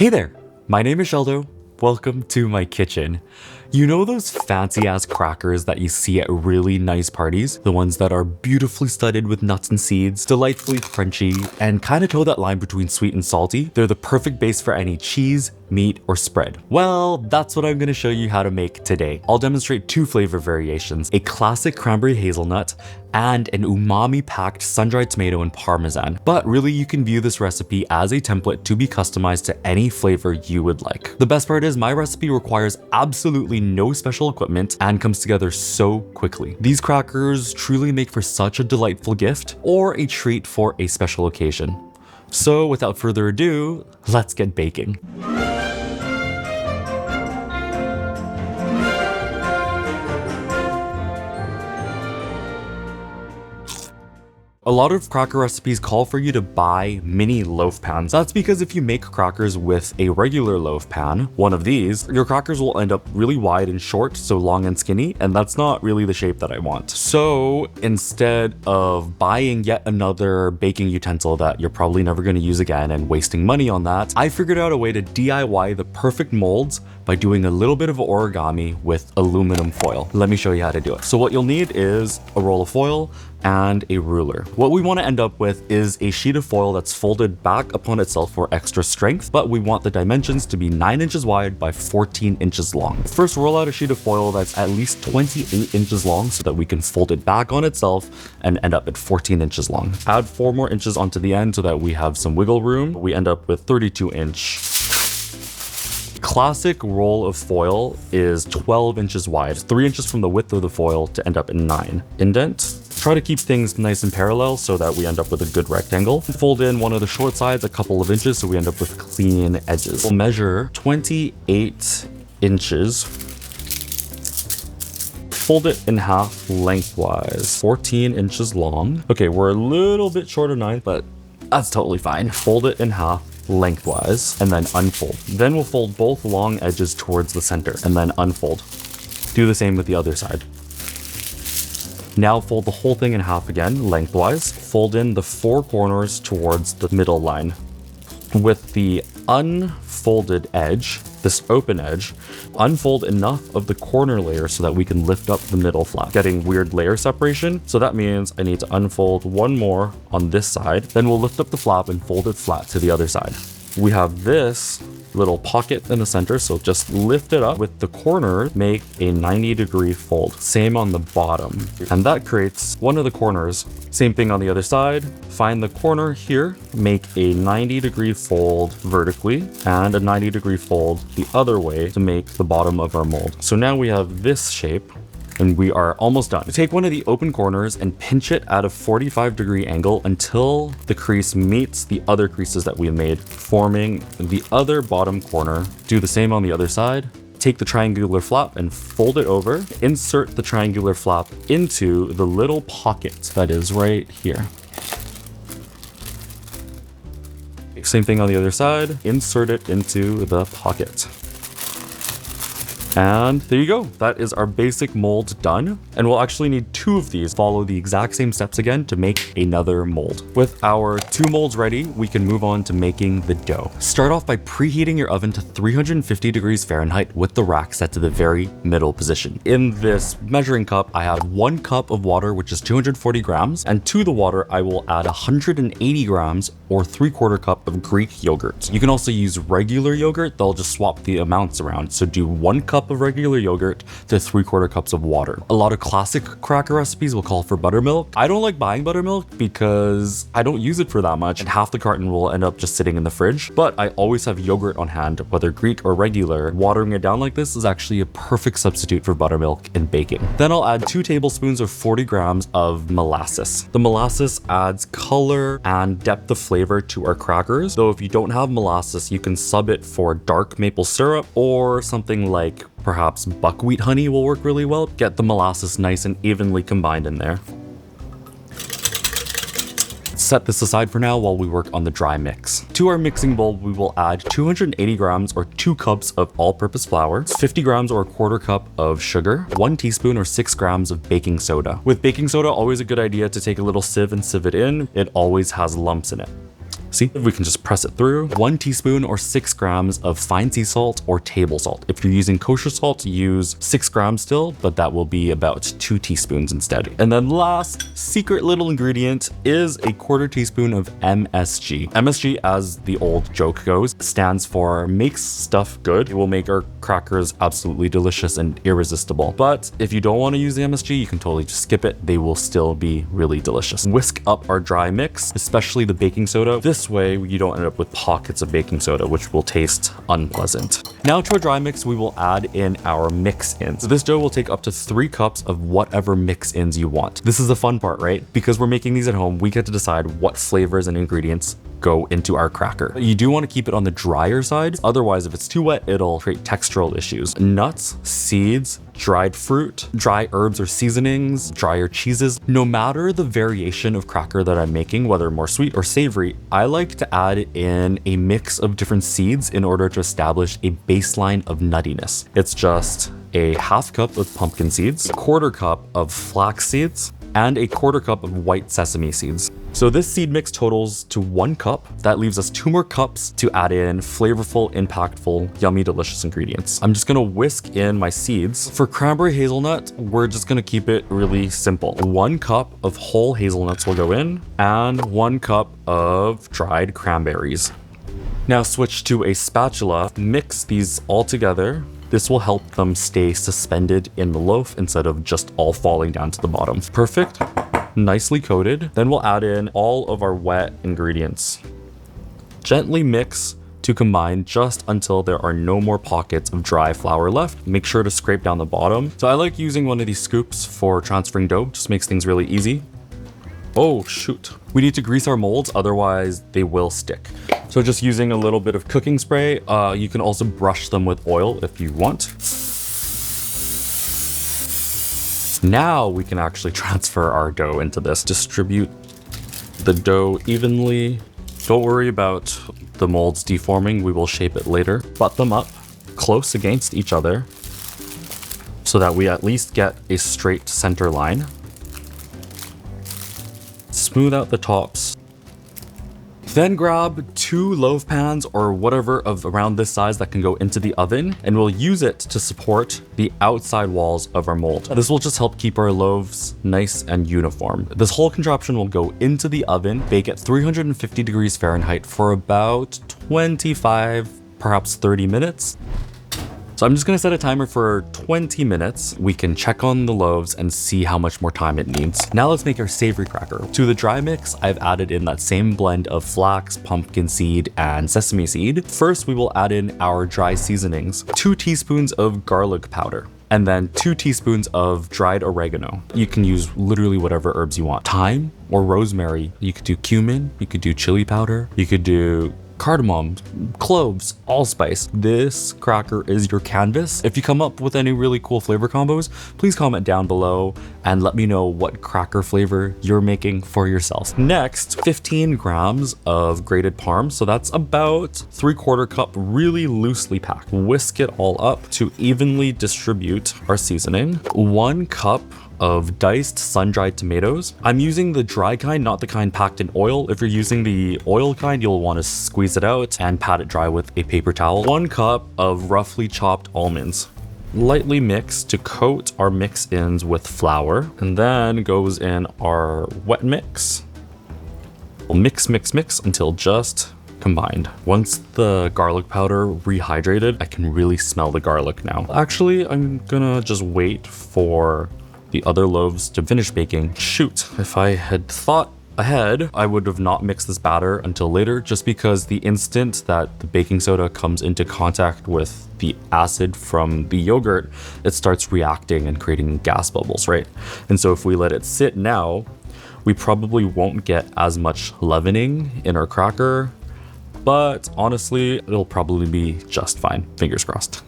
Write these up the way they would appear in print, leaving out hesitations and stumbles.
Hey there, my name is Sheldo. Welcome to my kitchen. You know those fancy ass crackers that you see at really nice parties? The ones that are beautifully studded with nuts and seeds, delightfully crunchy, and kind of toe that line between sweet and salty? They're the perfect base for any cheese, meat, or spread. Well, that's what I'm going to show you how to make today. I'll demonstrate two flavor variations, a classic cranberry hazelnut and an umami-packed sun-dried tomato and Parmesan. But really, you can view this recipe as a template to be customized to any flavor you would like. The best part is my recipe requires absolutely no special equipment and comes together so quickly. These crackers truly make for such a delightful gift or a treat for a special occasion. So without further ado, let's get baking. A lot of cracker recipes call for you to buy mini loaf pans. That's because if you make crackers with a regular loaf pan, one of these, your crackers will end up really wide and short, so long and skinny, and that's not really the shape that I want. So instead of buying yet another baking utensil that you're probably never going to use again and wasting money on that, I figured out a way to DIY the perfect molds by doing a little bit of origami with aluminum foil. Let me show you how to do it. So what you'll need is a roll of foil and a ruler. What we want to end up with is a sheet of foil that's folded back upon itself for extra strength, but we want the dimensions to be 9 inches wide by 14 inches long. First, roll out a sheet of foil that's at least 28 inches long so that we can fold it back on itself and end up at 14 inches long. Add 4 more inches onto the end so that we have some wiggle room. We end up with 32 inch. Classic roll of foil is 12 inches wide, 3 inches from the width of the foil to end up in 9. Indent. Try to keep things nice and parallel so that we end up with a good rectangle. Fold in one of the short sides a couple of inches so we end up with clean edges. We'll measure 28 inches. Fold it in half lengthwise, 14 inches long. Okay, we're a little bit short of 9, but that's totally fine. Fold it in half lengthwise and then unfold. Then we'll fold both long edges towards the center and then unfold. Do the same with the other side. Now fold the whole thing in half again, lengthwise. Fold in the 4 corners towards the middle line. With the unfolded edge, this open edge, unfold enough of the corner layer so that we can lift up the middle flap, getting weird layer separation. So that means I need to unfold one more on this side. Then we'll lift up the flap and fold it flat to the other side. We have this little pocket in the center, so just lift it up with the corner, make a 90-degree fold. Same on the bottom, and that creates one of the corners. Same thing on the other side. Find the corner here, make a 90-degree fold vertically and a 90-degree fold the other way to make the bottom of our mold. So now we have this shape and we are almost done. Take one of the open corners and pinch it at a 45-degree angle until the crease meets the other creases that we made, forming the other bottom corner. Do the same on the other side. Take the triangular flap and fold it over. Insert the triangular flap into the little pocket that is right here. Same thing on the other side. Insert it into the pocket. And there you go. That is our basic mold done. And we'll actually need 2 of these. Follow the exact same steps again to make another mold. With our 2 molds ready, we can move on to making the dough. Start off by preheating your oven to 350 degrees Fahrenheit with the rack set to the very middle position. In this measuring cup, I have 1 cup of water, which is 240 grams. And to the water, I will add 180 grams or 3/4 cup of Greek yogurt. You can also use regular yogurt. They'll just swap the amounts around. So do 1 cup of regular yogurt to 3/4 cups of water. A lot of classic cracker recipes will call for buttermilk. I don't like buying buttermilk because I don't use it for that much and half the carton will end up just sitting in the fridge, but I always have yogurt on hand, whether Greek or regular. Watering it down like this is actually a perfect substitute for buttermilk in baking. Then I'll add 2 tablespoons or 40 grams of molasses. The molasses adds color and depth of flavor to our crackers, though if you don't have molasses, you can sub it for dark maple syrup or something like perhaps buckwheat honey will work really well. Get the molasses nice and evenly combined in there. Set this aside for now while we work on the dry mix. To our mixing bowl, we will add 280 grams or 2 cups of all-purpose flour, 50 grams or 1/4 cup of sugar, 1 teaspoon or 6 grams of baking soda. With baking soda, always a good idea to take a little sieve and sieve it in. It always has lumps in it. See, we can just press it through. 1 teaspoon or 6 grams of fine sea salt or table salt. If you're using kosher salt, use 6 grams still, but that will be about 2 teaspoons instead. And then last secret little ingredient is a 1/4 teaspoon of MSG. MSG, as the old joke goes, stands for makes stuff good. It will make our crackers absolutely delicious and irresistible. But if you don't want to use the MSG, you can totally just skip it. They will still be really delicious. Whisk up our dry mix, especially the baking soda. This way you don't end up with pockets of baking soda, which will taste unpleasant. Now to our dry mix, we will add in our mix-ins. So this dough will take up to 3 cups of whatever mix-ins you want. This is the fun part, right? Because we're making these at home, we get to decide what flavors and ingredients go into our cracker. You do want to keep it on the drier side. Otherwise, if it's too wet, it'll create textural issues. Nuts, seeds, dried fruit, dry herbs or seasonings, drier cheeses. No matter the variation of cracker that I'm making, whether more sweet or savory, I like to add in a mix of different seeds in order to establish a baseline of nuttiness. It's just a 1/2 cup of pumpkin seeds, 1/4 cup of flax seeds, and a 1/4 cup of white sesame seeds. So this seed mix totals to 1 cup. That leaves us 2 more cups to add in flavorful, impactful, yummy, delicious ingredients. I'm just gonna whisk in my seeds. For cranberry hazelnut, we're just gonna keep it really simple. 1 cup of whole hazelnuts will go in, and 1 cup of dried cranberries. Now switch to a spatula, mix these all together. This will help them stay suspended in the loaf instead of just all falling down to the bottom. Perfect. Nicely coated. Then we'll add in all of our wet ingredients. Gently mix to combine just until there are no more pockets of dry flour left. Make sure to scrape down the bottom. So I like using one of these scoops for transferring dough. Just makes things really easy. Oh shoot. We need to grease our molds, otherwise they will stick. So just using a little bit of cooking spray, you can also brush them with oil if you want. Now we can actually transfer our dough into this. Distribute the dough evenly. Don't worry about the molds deforming. We will shape it later. Butt them up close against each other so that we at least get a straight center line. Smooth out the tops. Then grab 2 loaf pans or whatever of around this size that can go into the oven, and we'll use it to support the outside walls of our mold. This will just help keep our loaves nice and uniform. This whole contraption will go into the oven, bake at 350 degrees Fahrenheit for about 25, perhaps 30 minutes. So I'm just gonna set a timer for 20 minutes. We can check on the loaves and see how much more time it needs. Now let's make our savory cracker. To the dry mix, I've added in that same blend of flax, pumpkin seed, and sesame seed. First, we will add in our dry seasonings. 2 teaspoons of garlic powder, and then 2 teaspoons of dried oregano. You can use literally whatever herbs you want. Thyme or rosemary. You could do cumin, you could do chili powder, you could do cardamom, cloves, allspice. This cracker is your canvas. If you come up with any really cool flavor combos, please comment down below and let me know what cracker flavor you're making for yourself. Next, 15 grams of grated parm. So that's about 3/4 cup, really loosely packed. Whisk it all up to evenly distribute our seasoning. 1 cup of diced sun-dried tomatoes. I'm using the dry kind, not the kind packed in oil. If you're using the oil kind, you'll want to squeeze it out and pat it dry with a paper towel. 1 cup of roughly chopped almonds. Lightly mix to coat our mix-ins with flour, and then goes in our wet mix. We'll mix until just combined. Once the garlic powder rehydrated, I can really smell the garlic now. Actually, I'm gonna just wait for the other loaves to finish baking. Shoot, if I had thought ahead, I would have not mixed this batter until later, just because the instant that the baking soda comes into contact with the acid from the yogurt, it starts reacting and creating gas bubbles, right? And so if we let it sit now, we probably won't get as much leavening in our cracker, but honestly, it'll probably be just fine. Fingers crossed.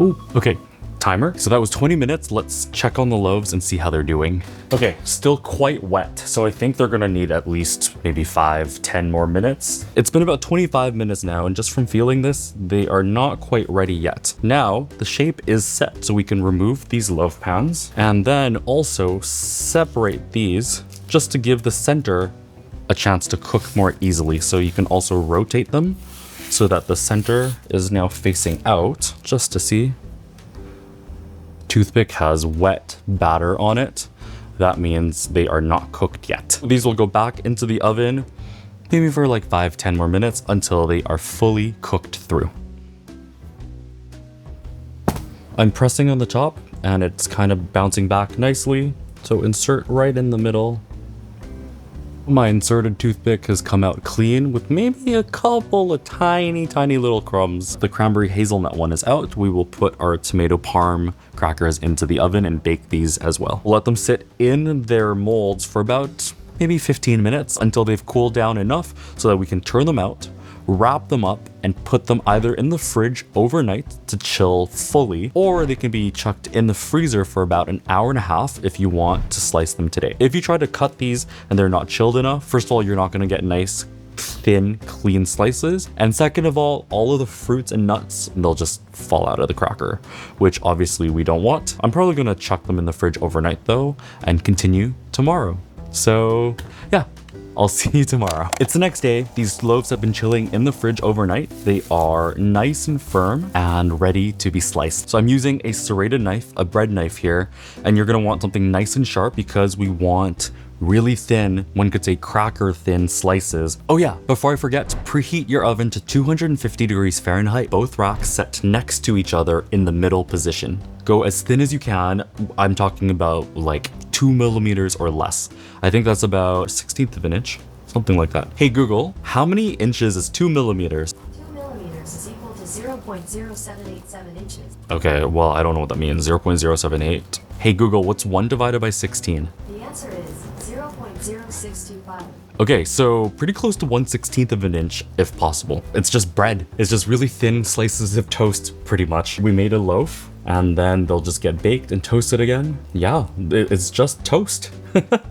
Ooh, okay. Timer. So that was 20 minutes. Let's check on the loaves and see how they're doing. Okay, still quite wet. So I think they're gonna need at least maybe 5-10 more minutes. It's been about 25 minutes now, and just from feeling this, they are not quite ready yet. Now, the shape is set, so we can remove these loaf pans and then also separate these just to give the center a chance to cook more easily. So you can also rotate them so that the center is now facing out, just to see. Toothpick has wet batter on it. That means they are not cooked yet. These will go back into the oven, maybe for like 5-10 more minutes until they are fully cooked through. I'm pressing on the top and it's kind of bouncing back nicely. So insert right in the middle. My inserted toothpick has come out clean with maybe a couple of tiny little crumbs. The cranberry hazelnut one is out. We will put our tomato parm crackers into the oven and bake these as well. We'll let them sit in their molds for about maybe 15 minutes until they've cooled down enough so that we can turn them out, wrap them up, and put them either in the fridge overnight to chill fully, or they can be chucked in the freezer for about an hour and a half if you want to slice them today. If you try to cut these and they're not chilled enough, first of all, you're not going to get nice, thin, clean slices. And second of all of the fruits and nuts, they'll just fall out of the cracker, which obviously we don't want. I'm probably going to chuck them in the fridge overnight though and continue tomorrow. So yeah. I'll see you tomorrow. It's the next day. These loaves have been chilling in the fridge overnight. They are nice and firm and ready to be sliced. So I'm using a serrated knife, a bread knife here, and you're gonna want something nice and sharp because we want really thin, one could say cracker thin slices. Oh yeah, before I forget, preheat your oven to 250 degrees Fahrenheit, both racks set next to each other in the middle position. Go as thin as you can. I'm talking about like 2 millimeters or less. I think that's about 1/16 of an inch, something like that. Hey Google, how many inches is 2 millimeters? 2 millimeters is equal to 0.0787 inches. Okay, well, I don't know what that means, 0.078. Hey Google, what's 1 divided by 16? The answer is 0.0625. Okay, so pretty close to 1/16 of an inch if possible. It's just bread. It's just really thin slices of toast, pretty much. We made a loaf and then they'll just get baked and toasted again. Yeah, it's just toast.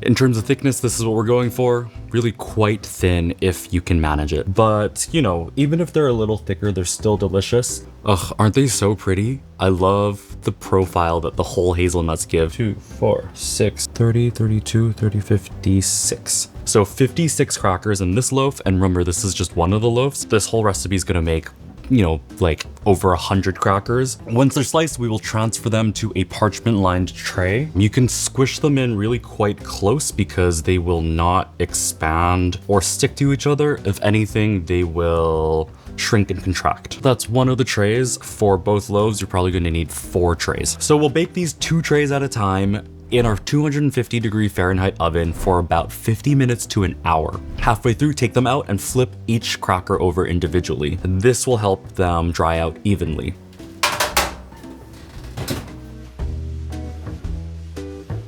In terms of thickness, this is what we're going for. Really quite thin if you can manage it. But, you know, even if they're a little thicker, they're still delicious. Ugh, aren't they so pretty? I love the profile that the whole hazelnuts give. 2, 4, 6, 30, 32, 30, 56. So 56 crackers in this loaf. And remember, this is just one of the loaves. This whole recipe is gonna make, you know, like over 100 crackers. Once they're sliced, we will transfer them to a parchment lined tray. You can squish them in really quite close because they will not expand or stick to each other. If anything, they will shrink and contract. That's one of the trays. For both loaves, you're probably gonna need 4 trays. So we'll bake these 2 trays at a time in our 250 degree Fahrenheit oven for about 50 minutes to an hour. Halfway through, take them out and flip each cracker over individually. This will help them dry out evenly.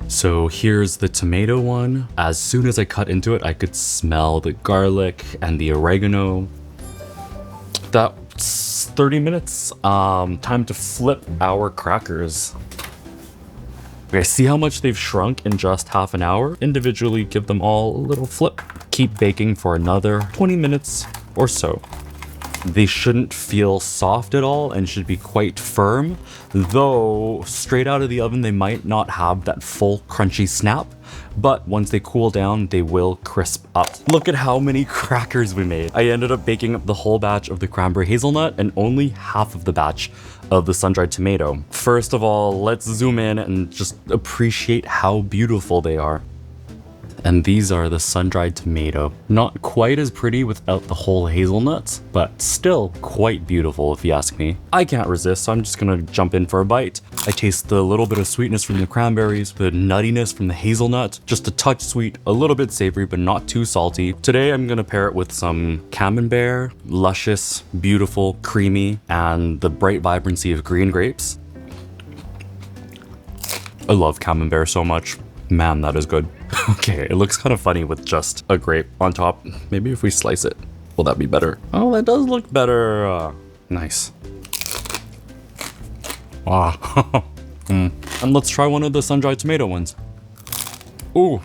So here's the tomato one. As soon as I cut into it, I could smell the garlic and the oregano. That's 30 minutes. Time to flip our crackers. Okay, see how much they've shrunk in just half an hour? Individually give them all a little flip. Keep baking for another 20 minutes or so. They shouldn't feel soft at all and should be quite firm, though straight out of the oven they might not have that full crunchy snap, but once they cool down they will crisp up. Look at how many crackers we made. I ended up baking up the whole batch of the cranberry hazelnut and only half of the batch of the sun-dried tomato. First of all, let's zoom in and just appreciate how beautiful they are. And these are the sun-dried tomato. Not quite as pretty without the whole hazelnuts, but still quite beautiful if you ask me. I can't resist, so I'm just gonna jump in for a bite. I taste the little bit of sweetness from the cranberries, the nuttiness from the hazelnut, just a touch sweet, a little bit savory, but not too salty. Today I'm gonna pair it with some camembert, luscious, beautiful, creamy, and the bright vibrancy of green grapes. I love camembert so much. Man, that is good. Okay, it looks kind of funny with just a grape on top. Maybe if we slice it, will that be better? Oh, that does look better. Nice. Ah. And let's try one of the sun-dried tomato ones. Ooh.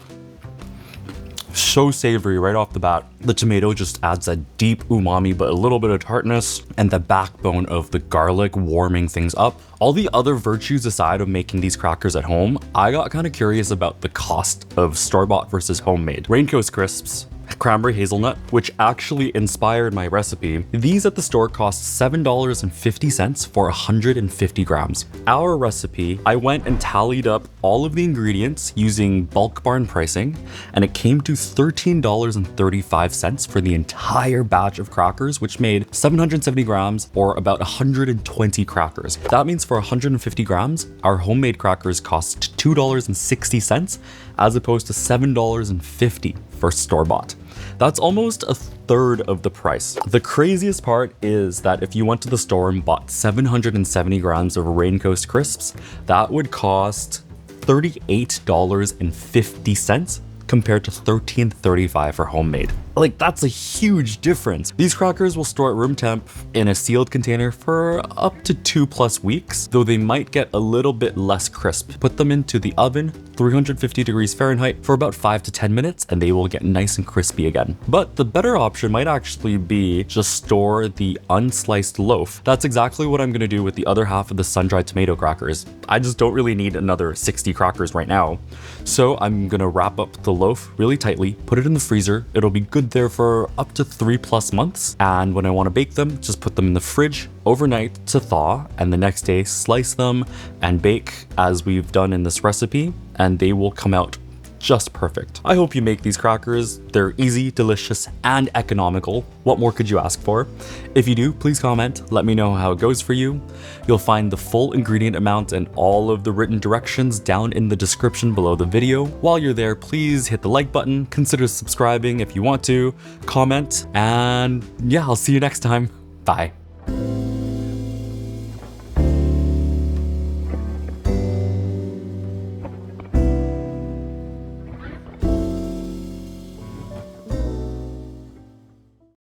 So savory right off the bat. The tomato just adds a deep umami, but a little bit of tartness, and the backbone of the garlic warming things up. All the other virtues aside of making these crackers at home, I got kind of curious about the cost of store-bought versus homemade. Raincoast crisps cranberry hazelnut, which actually inspired my recipe. These at the store cost $7.50 for 150 grams. Our recipe, I went and tallied up all of the ingredients using bulk barn pricing, and it came to $13.35 for the entire batch of crackers, which made 770 grams or about 120 crackers. That means for 150 grams, our homemade crackers cost $2.60 as opposed to $7.50 for store-bought. That's almost a third of the price. The craziest part is that if you went to the store and bought 770 grams of Raincoast crisps, that would cost $38.50 compared to $13.35 for homemade. Like, that's a huge difference. These crackers will store at room temp in a sealed container for up to 2+ weeks, though they might get a little bit less crisp. Put them into the oven, 350 degrees Fahrenheit, for about 5 to 10 minutes, and they will get nice and crispy again. But the better option might actually be just store the unsliced loaf. That's exactly what I'm gonna do with the other half of the sun-dried tomato crackers. I just don't really need another 60 crackers right now. So I'm gonna wrap up the loaf really tightly, put it in the freezer. It'll be good there for up to 3+ months. And when I want to bake them, just put them in the fridge overnight to thaw, and the next day slice them and bake as we've done in this recipe, and they will come out just perfect. I hope you make these crackers. They're easy, delicious, and economical. What more could you ask for? If you do, please comment. Let me know how it goes for you. You'll find the full ingredient amount and all of the written directions down in the description below the video. While you're there, please hit the like button, consider subscribing if you want to, comment, and yeah, I'll see you next time. Bye.